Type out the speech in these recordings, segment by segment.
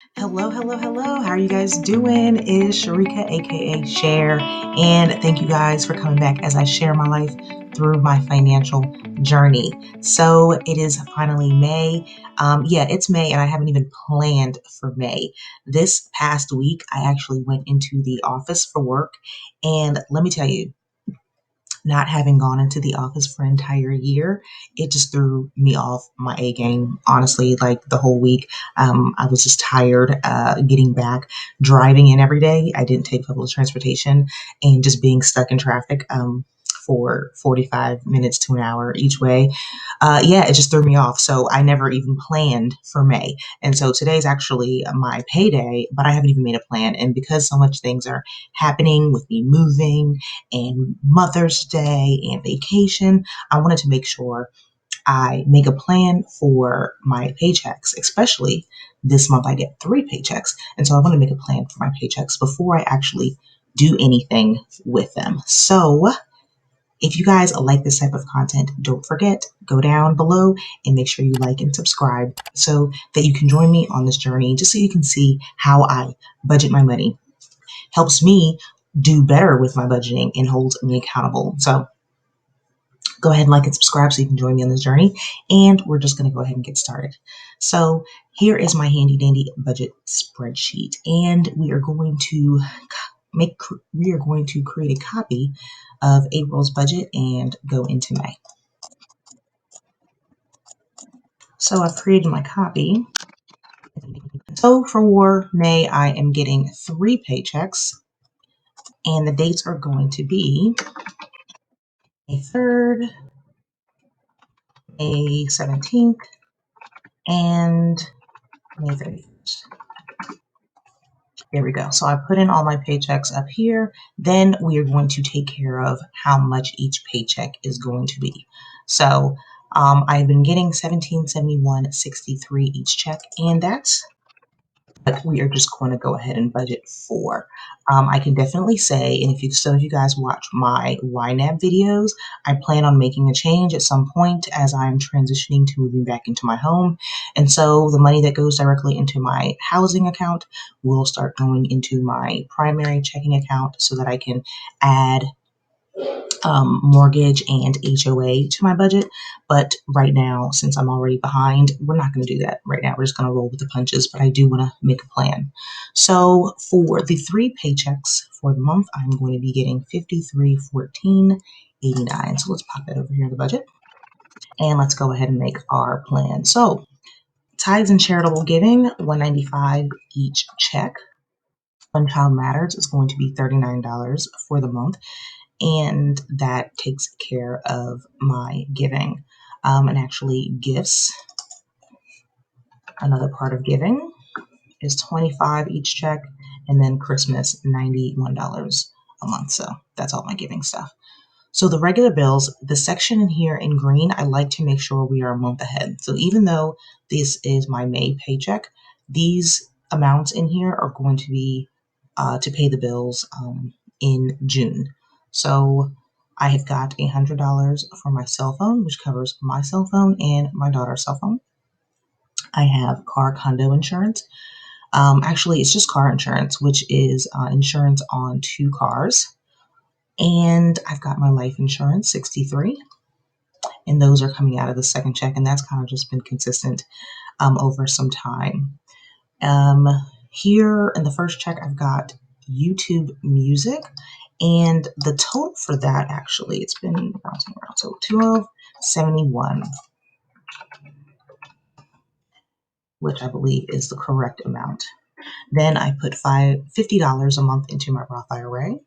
Hello, hello, hello. How are you guys doing? It's Sharika, aka Cher, and thank you guys for coming back as I share my life through my financial journey. So it is finally May. Yeah, it's May, and I haven't even planned for May. This past week, I actually went into the office for work, and let me tell you, not having gone into the office for an entire year, it just threw me off my A game. Honestly, like the whole week, I was just tired getting back, driving in every day. I didn't take public transportation and just being stuck in traffic. For 45 minutes to an hour each way. Yeah, it just threw me off. So I never even planned for May. And so today's actually my payday, but I haven't even made a plan. And because so much things are happening with me moving and Mother's Day and vacation, I wanted to make sure I make a plan for my paychecks, especially this month I get three paychecks. And so I want to make a plan for my paychecks before I actually do anything with them. So if you guys like this type of content, don't forget, go down below and make sure you like and subscribe so that you can join me on this journey, just so you can see how I budget my money. Helps me do better with my budgeting and holds me accountable. So go ahead and like and subscribe so you can join me on this journey. And we're just going to go ahead and get started. So here is my handy dandy budget spreadsheet, and we are going to create a copy of April's budget and go into May. So I've created my copy. So for May, I am getting three paychecks, and the dates are going to be May 3rd, May 17th, and May 31st. There we go. So I put in all my paychecks up here. Then we are going to take care of how much each paycheck is going to be. So I've been getting $1771.63 each check, and that's what we are just going to go ahead and budget for. I can definitely say, and if you guys watch my YNAB videos, I plan on making a change at some point as I'm transitioning to moving back into my home. And so the money that goes directly into my housing account will start going into my primary checking account so that I can add mortgage and HOA to my budget. But right now, since I'm already behind, we're not going to do that right now. We're just going to roll with the punches, but I do want to make a plan. So for the three paychecks for the month, I'm going to be getting $53.14.89. So let's pop that over here in the budget. And let's go ahead and make our plan. So tithes and charitable giving, $195 each check. One Child Matters is going to be $39 for the month, and that takes care of my giving. And actually, gifts, another part of giving, is $25 each check, and then Christmas, $91 a month. So that's all my giving stuff. So the regular bills, the section in here in green, I like to make sure we are a month ahead. So even though this is my May paycheck, these amounts in here are going to be to pay the bills in June. So I have got $100 for my cell phone, which covers my cell phone and my daughter's cell phone. I have car condo insurance. Actually, it's just car insurance, which is insurance on two cars. And I've got my life insurance, 63, and those are coming out of the second check, and that's kind of just been consistent over some time. Here in the first check, I've got YouTube Music, and the total for that, actually, it's been bouncing around, so 1271, which I believe is the correct amount. Then I put $50 a month into my Roth IRA.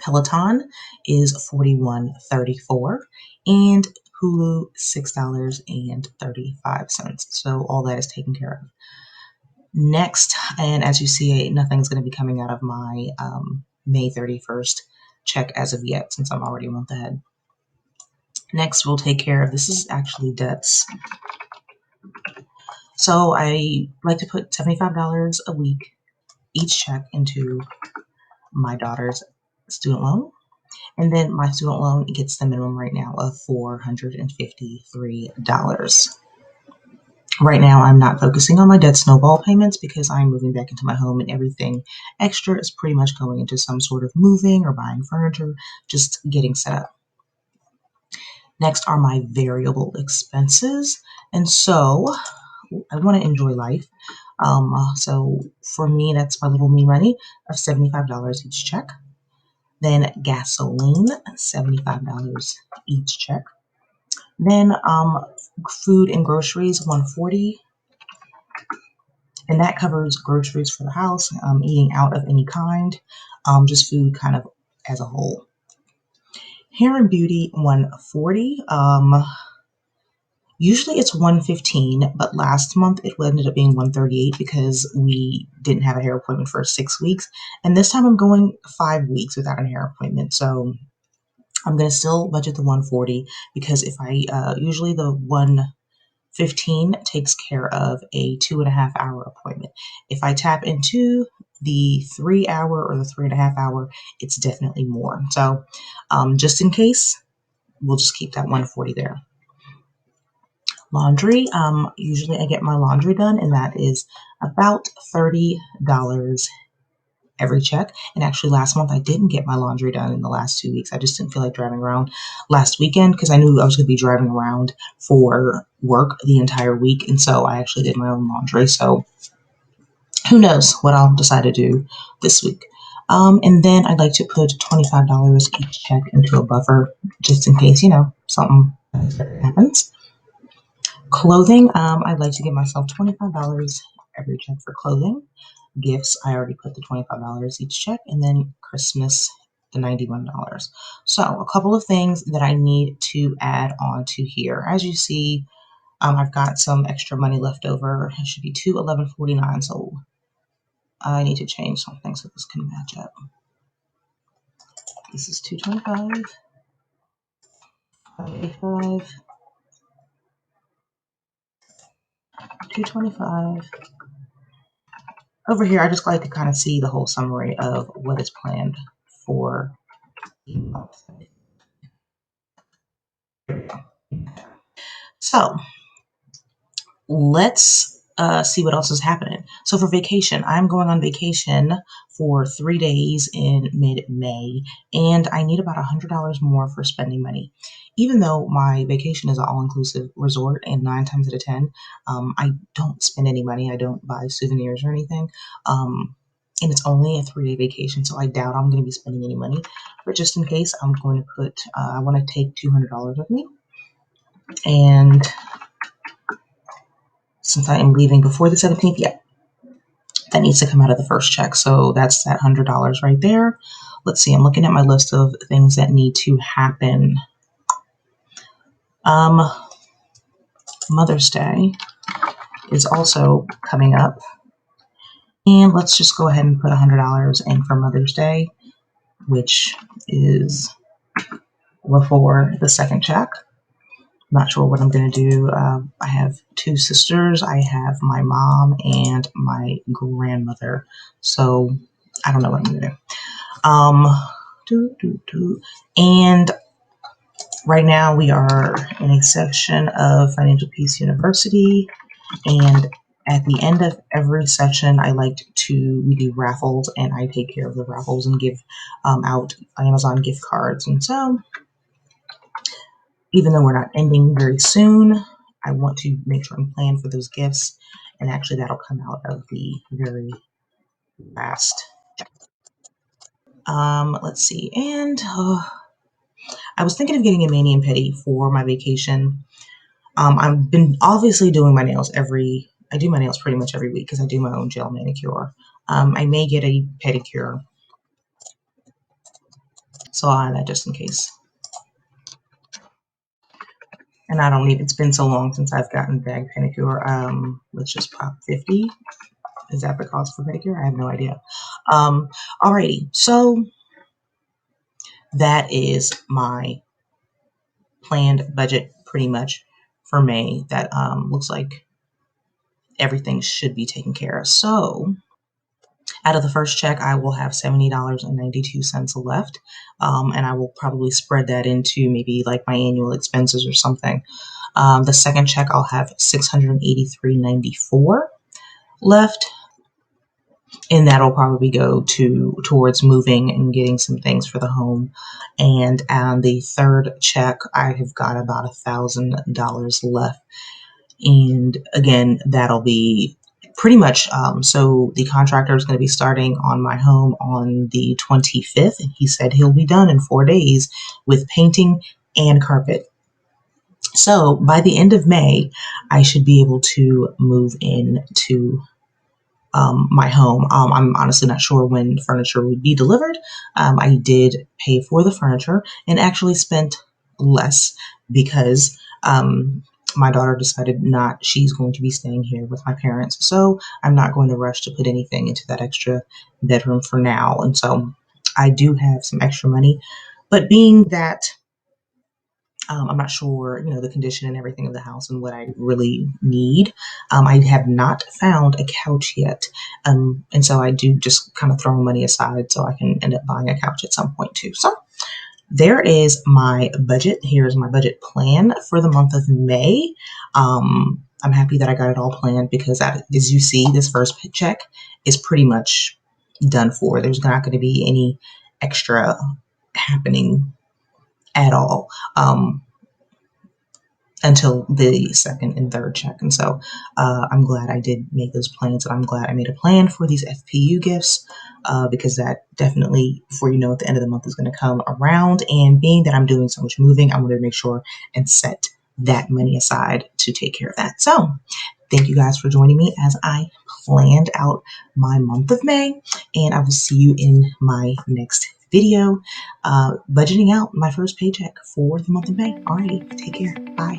Peloton is $41.34, and Hulu $6.35. So all that is taken care of. Next, and as you see, nothing's going to be coming out of my May 31st check as of yet, since I'm already a month ahead. Next, we'll take care of, this is actually debts. So I like to put $75 a week each check into my daughter's student loan. And then my student loan gets the minimum right now of $453. Right now, I'm not focusing on my debt snowball payments because I'm moving back into my home and everything extra is pretty much going into some sort of moving or buying furniture, just getting set up. Next are my variable expenses. And so I want to enjoy life. So for me, that's my little me money of $75 each check. Then gasoline, $75 each check. Then food and groceries, $140, and that covers groceries for the house, eating out of any kind, just food kind of as a whole. Hair and beauty, $140. Usually it's $115, but last month it ended up being $138 because we didn't have a hair appointment for 6 weeks, and this time I'm going 5 weeks without a hair appointment. So I'm gonna still budget the $140 because if I usually the $115 takes care of a 2.5 hour appointment. If I tap into the 3 hour or the 3.5 hour, it's definitely more. So just in case, we'll just keep that $140 there. Laundry, usually I get my laundry done, and that is about $30 every check. And actually, last month I didn't get my laundry done in the last 2 weeks. I just didn't feel like driving around last weekend because I knew I was going to be driving around for work the entire week. And so I actually did my own laundry. So who knows what I'll decide to do this week. And then I'd like to put $25 each check into a buffer just in case, something happens. Clothing, I'd like to give myself $25 every check for clothing. Gifts, I already put the $25 each check, and then Christmas, the $91. So a couple of things that I need to add on to here. As you see, I've got some extra money left over. It should be $211.49. So I need to change something so this can match up. This is $225, $585, $225. Over here, I just like to kind of see the whole summary of what is planned for the month. So let's see what else is happening. So for vacation, I'm going on vacation for 3 days in mid-May, and I need about $100 more for spending money. Even though my vacation is an all-inclusive resort, and 9 times out of 10, I don't spend any money. I don't buy souvenirs or anything. And it's only a 3-day vacation, so I doubt I'm going to be spending any money. But just in case, I'm going to put, I want to take $200 with me. And since I am leaving before the 17th, that needs to come out of the first check. So that's that $100 right there. Let's see, I'm looking at my list of things that need to happen. Mother's Day is also coming up. And let's just go ahead and put $100 in for Mother's Day, which is before the second check. Not sure what I'm going to do. I have 2 sisters. I have my mom and my grandmother. So I don't know what I'm going to do. And right now we are in a section of Financial Peace University. And at the end of every session, we do raffles, and I take care of the raffles and give out Amazon gift cards. And so even though we're not ending very soon, I want to make sure I'm planning for those gifts. And actually, that'll come out of the very last. Let's see. And I was thinking of getting a mani and pedi for my vacation. I've been obviously doing my nails I do my nails pretty much every week because I do my own gel manicure. I may get a pedicure. So I'll add that just in case. And I don't need, it's been so long since I've gotten bag pedicure. Let's just pop 50. Is that the cost for pedicure? I have no idea. Alrighty, so that is my planned budget pretty much for May. That looks like everything should be taken care of. So out of the first check, I will have $70.92 left, and I will probably spread that into maybe like my annual expenses or something. The second check, I'll have $683.94 left, and that'll probably go towards moving and getting some things for the home. And on the third check, I have got about $1,000 left, and again, that'll be pretty much, so the contractor is going to be starting on my home on the 25th, and he said he'll be done in 4 days with painting and carpet. So by the end of May, I should be able to move into my home. I'm honestly not sure when furniture would be delivered. I did pay for the furniture and actually spent less because my daughter decided she's going to be staying here with my parents. So I'm not going to rush to put anything into that extra bedroom for now. And so I do have some extra money. But being that I'm not sure, the condition and everything of the house and what I really need. I have not found a couch yet. And so I do just kind of throw money aside so I can end up buying a couch at some point too. So there is my budget. Here's my budget plan for the month of May. I'm happy that I got it all planned because as you see, this first check is pretty much done for. There's not going to be any extra happening at all. Until the second and third check. And so I'm glad I did make those plans, and I'm glad I made a plan for these FPU gifts because that definitely, before you know it, the end of the month is going to come around. And being that I'm doing so much moving, I wanted to make sure and set that money aside to take care of that. So thank you guys for joining me as I planned out my month of May, and I will see you in my next video, budgeting out my first paycheck for the month of May. Alrighty, take care. Bye.